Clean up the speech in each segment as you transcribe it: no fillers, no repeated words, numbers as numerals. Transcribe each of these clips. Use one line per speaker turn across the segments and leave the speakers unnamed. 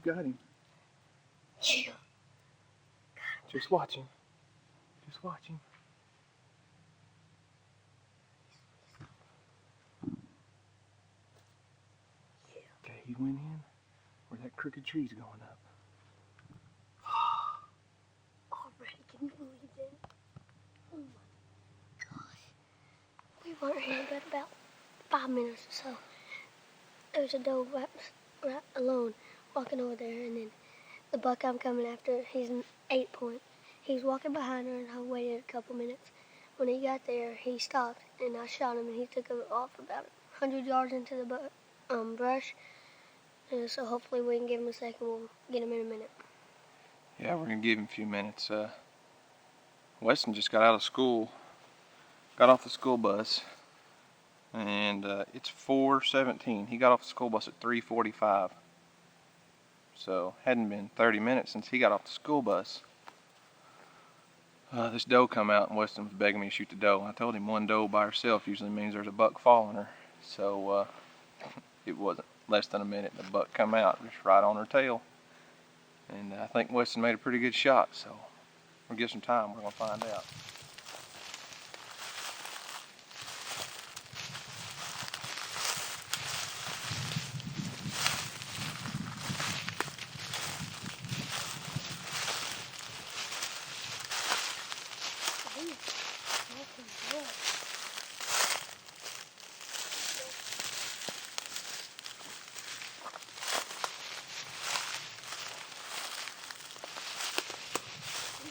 You got him.
Yeah.
Just watch him. Just watch him. Okay, he went in where that crooked tree's going up.
Already, can you believe that? Oh my gosh. We weren't here but about 5 minutes or so. There's a doe right alone walking over there, and then the buck I'm coming after, he's an 8-point. He's walking behind her, and I waited a couple minutes. When he got there, he stopped, and I shot him, and he took off about 100 yards into the brush. And so hopefully we can give him a second. We'll get him in a minute.
Yeah, we're gonna give him a few minutes. Weston just got out of school, got off the school bus, and it's 4:17. He got off the school bus at 3:45. So hadn't been 30 minutes since he got off the school bus. This doe come out, and Weston was begging me to shoot the doe. I told him one doe by herself usually means there's a buck following her. So it wasn't less than a minute. The buck come out just right on her tail. And I think Weston made a pretty good shot, so we'll give some time. We're going to find out.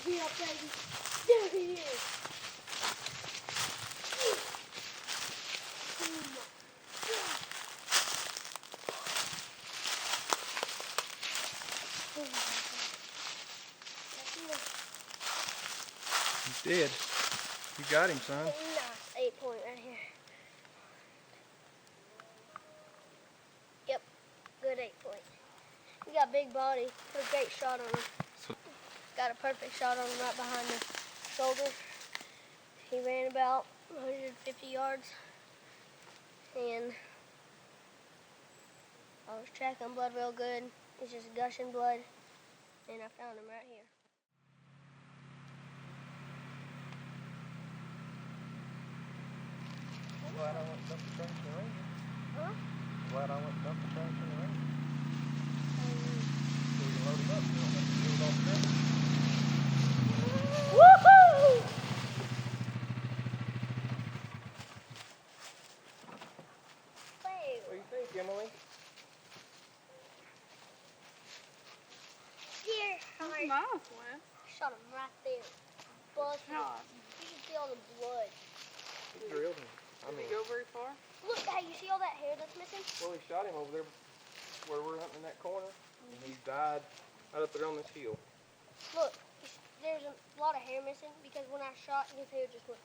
Yeah, baby. There he is. Oh my God. Oh my God.
He's dead. You got him, son.
Nice 8-point right here. Yep, good 8-point. He got a big body. Put a great shot on him. Got a perfect shot on him right behind the shoulder. He ran about 150 yards. And I was tracking blood real good. He's just gushing blood. And I found him right here.
Glad I went dump the trash in the rain.
Huh?
Glad I went dump the trash in the rain. So we can load him up. We don't have to deal with all the trash.
Woohoo!
What do you think, Emily?
Here.
That's nice, Wes.
Shot him right there. Busted him.
God.
You can see all the blood.
He drilled him.
Did he go very far?
Look, hey, you see all that hair that's missing?
Well, he shot him over there where we're hunting in that corner. And he died right up there on this hill.
Look, there's a lot of hair missing because when I shot, his hair just went